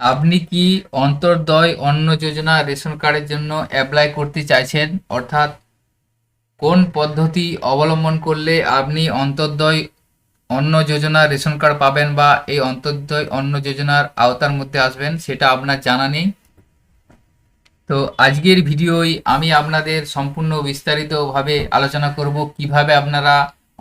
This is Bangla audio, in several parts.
আপনি কি অন্তর্দয় অন্ন যোজনা রেশন কার্ডের জন্য অ্যাপ্লাই করতে চাইছেন? অর্থাৎ কোন পদ্ধতি অবলম্বন করলে আপনি অন্তর্দয় অন্ন যোজনা রেশন কার্ড পাবেন বা এই অন্তর্দয় অন্ন যোজনার আওতার মধ্যে আসবেন সেটা আপনার জানা নেই। তো আজকের ভিডিওয় আমি আপনাদের সম্পূর্ণ বিস্তারিতভাবে আলোচনা করব কিভাবে আপনারা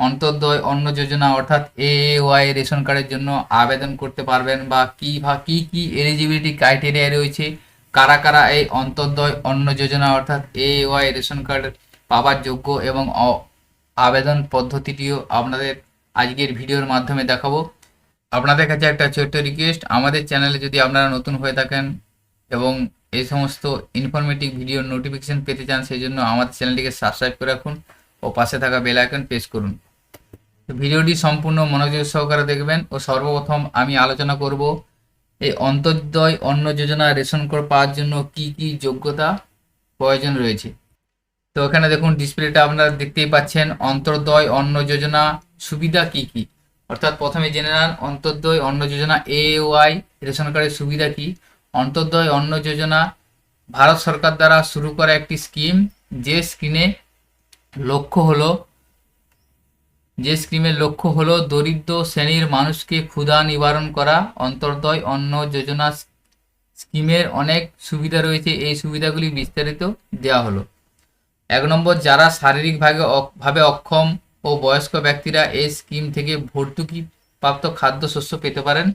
অন্তর্দয় অন্ন যোজনা অর্থাৎ এএওয়াই রেশন কার্ডের জন্য আবেদন করতে পারবেন বা কি কি এলিজিবিলিটি ক্রাইটেরিয়া রয়েছে, কারা কারা এই অন্তর্দয় অন্ন যোজনা অর্থাৎ এএওয়াই রেশন কার্ড পাওয়ার যোগ্য এবং আবেদন পদ্ধতিটিও আপনাদের আজকের ভিডিওর মাধ্যমে দেখাবো। আপনাদের কাছে একটা ছোট্ট রিকোয়েস্ট, আমাদের চ্যানেলে যদি আপনারা নতুন হয়ে থাকেন এবং এই সমস্ত ইনফরমেটিভ ভিডিওর নোটিফিকেশন পেতে চান, সেই জন্য আমাদের চ্যানেলটিকে সাবস্ক্রাইব করে রাখুন ও পাশে থাকা বেল আইকন প্রেস করুন। তো ভিডিওটি সম্পূর্ণ মনোযোগ সহকারে দেখবেন ও সর্বপ্রথম আমি আলোচনা করব এই অন্তর্দয় অন্ন যোজনা রেশন কার্ড পাওয়ার জন্য কি কি যোগ্যতা প্রয়োজন রয়েছে। তো এখানে দেখুন ডিসপ্লেটা আপনারা দেখতেই পাচ্ছেন, অন্তর্দয় অন্ন যোজনা সুবিধা কি কি। অর্থাৎ প্রথমে জেনে নেন অন্তর্দয় অন্ন যোজনা এওয়াই রেশন কার্ডের সুবিধা কি। অন্তর্দয় অন্ন যোজনা ভারত সরকার দ্বারা শুরু করা একটি স্কিম, যে স্কিমে লক্ষ্য হলো যে স্কিমের লক্ষ্য হলো দরিদ্র শ্রেণীর মানুষকে ক্ষুধা নিবারণ করা। অন্তর্দয় অন্ন যোজনা স্কিমের অনেক সুবিধা রয়েছে, এই সুবিধাগুলি বিস্তারিত দেওয়া হলো। 1 নম্বর, যারা শারীরিকভাবে ভাবে অক্ষম ও বয়স্ক ব্যক্তিরা এই স্কিম থেকে ভর্তুকি প্রাপ্ত খাদ্যশস্য পেতে পারেন।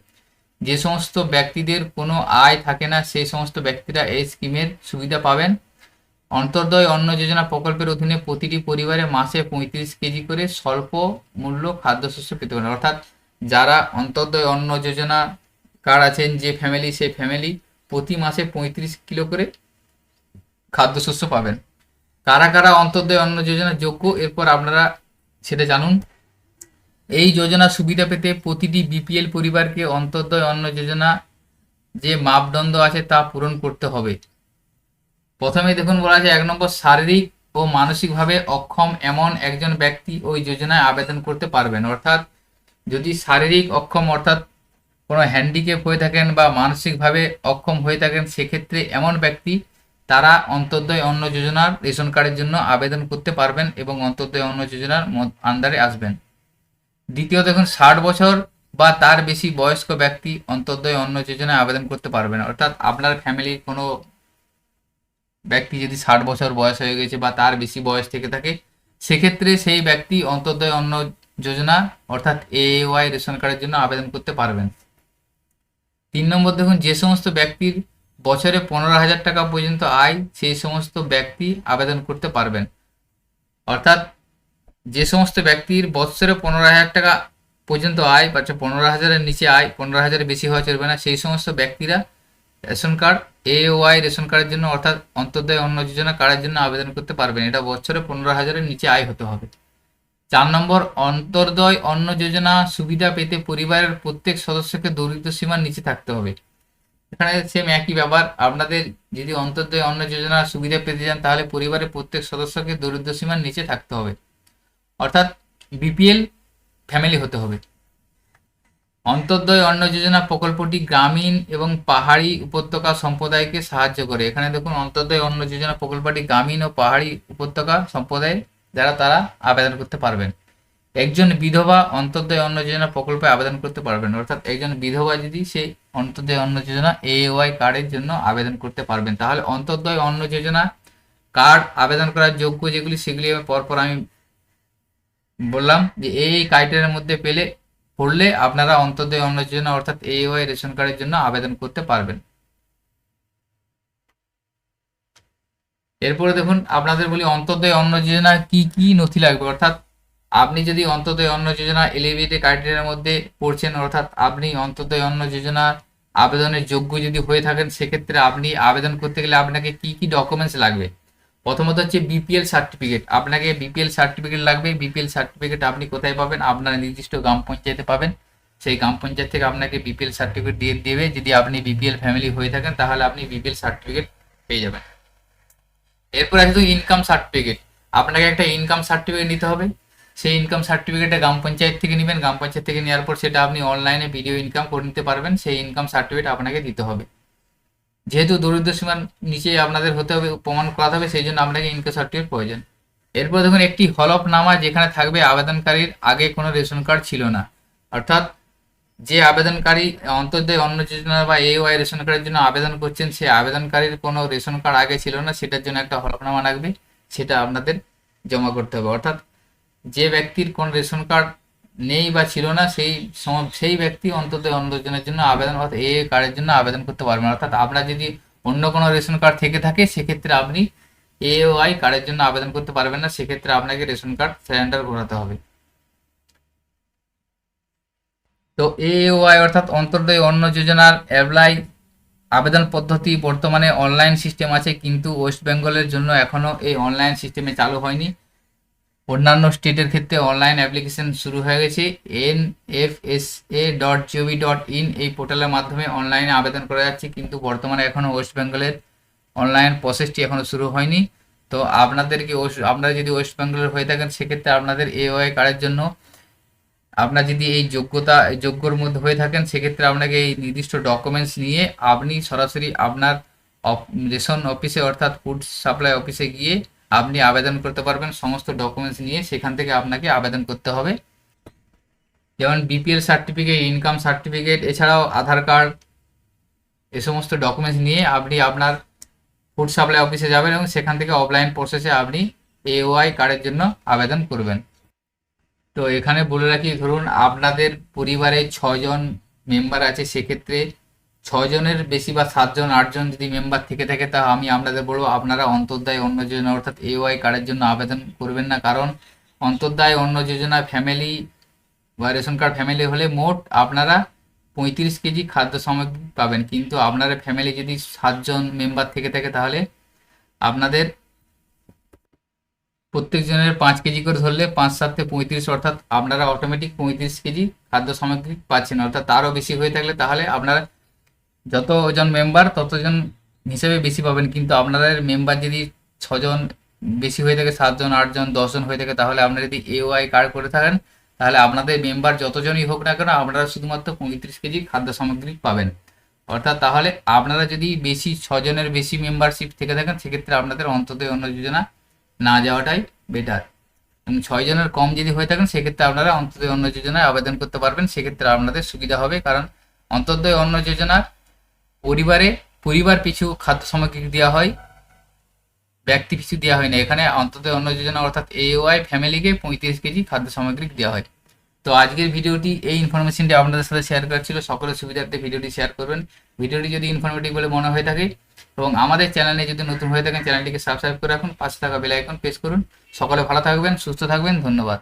যে সমস্ত ব্যক্তিদের কোনো আয় থাকে না সেই সমস্ত ব্যক্তিরা এই স্কিমের সুবিধা পাবেন। অন্তর্দয় অন্ন যোজনা প্রকল্পের অধীনে প্রতিটি পরিবারে মাসে 35 কেজি করে স্বল্প মূল্য খাদ্যশস্য পেতে পারেন। অর্থাৎ যারা অন্তর্দয় অন্ন যোজনা কার্ড আছেন, যে ফ্যামিলি, সেই ফ্যামিলি প্রতি মাসে 35 কিলো করে খাদ্যশস্য পাবেন। কারা কারা অন্তর্দয় অন্ন যোজনা যোগ্য, এরপর আপনারা সেটা জানুন। এই যোজনা সুবিধা পেতে প্রতিটি বিপিএল পরিবারকে অন্তর্দয় অন্ন যোজনা যে মাপদণ্ড আছে তা পূরণ করতে হবে। প্রথমে দেখুন বলা আছে 1 নম্বর, শারীরিক ও মানসিকভাবে অক্ষম এমন একজন ব্যক্তি ওই যোজনায় আবেদন করতে পারবেন। অর্থাৎ যদি শারীরিক অক্ষম অর্থাৎ কোনো হ্যান্ডিক্যাপ হয়ে থাকেন বা মানসিকভাবে অক্ষম হয়ে থাকেন, সেক্ষেত্রে এমন ব্যক্তি তারা অন্তর্দয় অন্ন যোজনার রেশন কার্ডের জন্য আবেদন করতে পারবেন এবং অন্তর্দয় অন্ন যোজনার আন্ডারে আসবেন। দ্বিতীয় দেখুন, 60 বছর বা তার বেশি বয়স্ক ব্যক্তি অন্তর্দয় অন্ন যোজনায় আবেদন করতে পারবেন। অর্থাৎ আপনার ফ্যামিলির কোনো ব্যক্তি যদি 60 বছর বয়স হয়ে গেছে বা তার বেশি বয়স থেকে থাকে, সেক্ষেত্রে সেই ব্যক্তি অন্তর্দয় অন্ন যোজনা অর্থাৎ এওয়াই রেশন কার্ডের জন্য আবেদন করতে পারবেন। 3 নম্বর দেখুন, যে সমস্ত ব্যক্তির বছরে 15,000 টাকা পর্যন্ত আয়, সেই সমস্ত ব্যক্তি আবেদন করতে পারবেন। অর্থাৎ যে সমস্ত ব্যক্তির বছরে 15,000 টাকা পর্যন্ত আয় বা 15,000-এর নিচে আয়, 15,000-এর বেশি হওয়া চলবে না, সেই সমস্ত ব্যক্তিরা রেশন কার্ড এওয়াই রেশন কার্ডের জন্য অর্থাৎ অন্তর্দয় অন্ন যোজনা কার্ডের জন্য আবেদন করতে পারবেন। এটা বছরে 15,000-এর নিচে আয় হতে হবে। 4 নম্বর, অন্তর্দয় অন্ন যোজনা সুবিধা পেতে পরিবারের প্রত্যেক সদস্যকে দরিদ্র সীমার নিচে থাকতে হবে। এখানে সেম একই ব্যাপার, আপনাদের যদি অন্তর্দয় অন্ন যোজনার সুবিধা পেতে চান তাহলে পরিবারের প্রত্যেক সদস্যকে দরিদ্র সীমার নিচে থাকতে হবে, অর্থাৎ বিপিএল ফ্যামিলি হতে হবে। অন্তর্দয় অন্ন যোজনা প্রকল্পটি গ্রামীণ এবং পাহাড়ি উপত্যকা সম্প্রদায়কে সাহায্য করে। এখানে দেখুন অন্তর্দয় অন্ন যোজনা প্রকল্পটি গ্রামীণ ও পাহাড়ি উপত্যকা সম্প্রদায় যারা তারা আবেদন করতে পারবেন। একজন বিধবা অন্তর্দয় অন্ন যোজনা প্রকল্পে আবেদন করতে পারবেন। অর্থাৎ একজন বিধবা যদি সেই অন্তর্দয় অন্ন যোজনা এওয়াই কার্ডের জন্য আবেদন করতে পারবেন। তাহলে অন্তর্দয় অন্ন যোজনা কার্ড আবেদন করার যোগ্য যেগুলি, সেগুলি পরপর আমি বললাম যে এই ক্রাইটেরিয়ার মধ্যে পড়লে আপনারা অন্তর্দয় অন্ন যোজনা অর্থাৎ এওয়াই রেশন কার্ডের জন্য আবেদন করতে পারবেন। এরপরে দেখুন আপনাদের বলি অন্তর্দয় অন্ন যোজনা কি কি নথি লাগবে। অর্থাৎ আপনি যদি অন্তর্দয় অন্ন যোজনা এলিজিবিলিটি ক্রাইটেরিয়ার মধ্যে পড়ছেন, অর্থাৎ আপনি অন্তর্দয় অন্ন যোজনা আবেদনের যোগ্য যদি হয়ে থাকেন, সেক্ষেত্রে আপনি আবেদন করতে গেলে আপনাকে কি কি ডকুমেন্টস লাগবে। প্রথমত হচ্ছে বিপিএল সার্টিফিকেট, আপনাকে বিপিএল সার্টিফিকেট লাগবে। বিপিএল সার্টিফিকেট আপনি কোথায় পাবেন? আপনার নির্দিষ্ট গ্রাম পঞ্চায়েতে পাবেন। সেই গ্রাম পঞ্চায়েত থেকে আপনাকে বিপিএল সার্টিফিকেট দিয়ে দেবে। যদি আপনি বিপিএল ফ্যামিলি হয়ে থাকেন তাহলে আপনি বিপিএল সার্টিফিকেট পেয়ে যাবেন। এরপর আছে তো ইনকাম সার্টিফিকেট, আপনাকে একটা ইনকাম সার্টিফিকেট নিতে হবে। সেই ইনকাম সার্টিফিকেটটা গ্রাম পঞ্চায়েত থেকে নেবেন। গ্রাম পঞ্চায়েত থেকে নেওয়ার পর সেটা আপনি অনলাইনে ভিডিও ইনকাম করে নিতে পারবেন। সেই ইনকাম সার্টিফিকেট আপনাকে দিতে হবে। যেহেতু দরিদ্র সীমার নিচে আপনাদের হতে হবে, প্রমাণ করাতে হবে, সেই জন্য আপনাকে ইনকাম সার্টিফিকেট প্রয়োজন। এরপর দেখুন একটি হলফনামা, যেখানে থাকবে আবেদনকারীর আগে কোনো রেশন কার্ড ছিল না, অর্থাৎ যে আবেদনকারী অন্তর্দয় অন্ন যোজনা বা এওয়াই রেশন কার্ডের জন্য আবেদন করছেন, সেই আবেদনকারীর কোনো রেশন কার্ড আগে ছিল না, সেটার জন্য একটা হলফনামা লাগবে, সেটা আপনাদের জমা করতে হবে। অর্থাৎ যে ব্যক্তির কোন রেশন কার্ড নেই বা ছিল না, সেই ব্যক্তি অন্তর্দয় অন্ন যোজনার জন্য আবেদন অর্থাৎ এ কার্ডের জন্য আবেদন করতে পারবেন। অর্থাৎ আপনার যদি অন্য কোনো রেশন কার্ড থেকে থাকে, সেক্ষেত্রে আপনি এওয়াই কার্ডের জন্য আবেদন করতে পারবেন না, সেক্ষেত্রে আপনাকে রেশন কার্ড সারেন্ডার করাতে হবে। তো এওয়াই অর্থাৎ অন্তর্দয় অন্ন যোজনার অ্যাপ্লাই আবেদন পদ্ধতি বর্তমানে অনলাইন সিস্টেম আছে, কিন্তু ওয়েস্ট বেঙ্গলের জন্য এখনো এই অনলাইন সিস্টেমে চালু হয়নি। অন্যান্য স্টেটের ক্ষেত্রে অনলাইন অ্যাপ্লিকেশন শুরু হয়ে গেছে। nfsa.gov.in এই পোর্টালের মাধ্যমে অনলাইনে আবেদন করা যাচ্ছে, কিন্তু বর্তমানে এখনো ওয়েস্ট বেঙ্গলের অনলাইন প্রসেসটি এখনো শুরু হয়নি। তো আপনারা যদি ওয়েস্ট বেঙ্গলের হয়ে থাকেন, সেক্ষেত্রে আপনাদের এওয়াই কার্ডের জন্য আপনার যদি এই যোগ্যর মধ্যে হয়ে থাকেন, সেক্ষেত্রে আপনাকে এই নির্দিষ্ট ডকুমেন্টস নিয়ে আপনি সরাসরি আপনার রেশন অফিসে অর্থাৎ ফুড সাপ্লাই অফিসে গিয়ে আপনি আবেদন করতে পারবেন। সমস্ত ডকুমেন্টস নিয়ে সেখান থেকে আপনাকে আবেদন করতে হবে, যেমন বিপিএল সার্টিফিকেট, ইনকাম সার্টিফিকেট, এছাড়াও আধার কার্ড, এ সমস্ত ডকুমেন্টস নিয়ে আপনি আপনার ফুড সাপ্লাই অফিসে যাবেন এবং সেখান থেকে অফলাইন প্রসেসে আপনি এওয়াই কার্ডের জন্য আবেদন করবেন। তো এখানে বলে রাখি, ধরুন আপনাদের পরিবারে 6 জন মেম্বার আছে, সেক্ষেত্রে 6 জনের বেশি বা 7 জন 8 জন যদি মেম্বার থেকে থাকে, তা আমি আপনাদের বলবো আপনারা অন্তর্দয় অন্ন যোজনা অর্থাৎ এওয়াই কার্ডের জন্য আবেদন করবেন না। কারণ অন্তর্দয় অন্ন যোজনা ফ্যামিলি বা রেশন কার্ড ফ্যামিলি হলে মোট আপনারা 35 কেজি খাদ্য সামগ্রী পাবেন, কিন্তু আপনার ফ্যামিলি যদি 7 জন মেম্বার থেকে থাকে, তাহলে আপনাদের প্রত্যেকজনের 5 কেজি করে ধরলে 5×7=35, অর্থাৎ আপনারা অটোমেটিক 35 কেজি খাদ্য সামগ্রী পাচ্ছেন। অর্থাৎ তারও বেশি হয়ে থাকলে তাহলে আপনারা যতজন মেম্বার ততজন হিসেবে বেশি পাবেন, কিন্তু আপনাদের মেম্বার যদি 6 জন বেশি হয়ে থাকে, 7 জন 8 জন 10 জন হয়ে থাকে, তাহলে আপনারা যদি এওয়াই কার্ড করে থাকেন, তাহলে আপনাদের মেম্বার যতজনই হোক না কেন, আপনারা শুধুমাত্র 35 কেজি খাদ্য সামগ্রী পাবেন। অর্থাৎ তাহলে আপনারা যদি 6 জনের বেশি মেম্বারশিপ থেকে থাকেন, সেক্ষেত্রে আপনাদের অন্তর্দয় অন্ন যোজনা না যাওয়াটাই বেটার। এবং 6 জনের কম যদি হয়ে থাকেন, সেক্ষেত্রে আপনারা অন্তর্দয় অন্ন যোজনায় আবেদন করতে পারবেন, সেক্ষেত্রে আপনাদের সুবিধা হবে। কারণ অন্তর্দয় অন্ন যোজনার পরিবার পিছু খাদ্য সামগ্রী দেওয়া হয়, ব্যক্তি পিছু দেওয়া হয় না। এখানে অন্তর্দয় অন্ন যোজনা অর্থাৎ এওয়াই ফ্যামিলিকে 35 কেজি খাদ্য সামগ্রী দেওয়া হয়। তো আজকের ভিডিওটি এই ইনফরমেশনটি আপনাদের সাথে শেয়ার করা ছিল। সকলের সুবিধার্থে ভিডিওটি শেয়ার করবেন। ভিডিওটি যদি ইনফরমেটিভ বলে মনে হয়ে থাকে এবং আমাদের চ্যানেলে যদি নতুন হয়ে থাকেন, চ্যানেলটিকে সাবস্ক্রাইব করে রাখুন, পাশে থাকা বেল আইকন প্রেস করুন। সকলে ভালো থাকবেন, সুস্থ থাকবেন, ধন্যবাদ।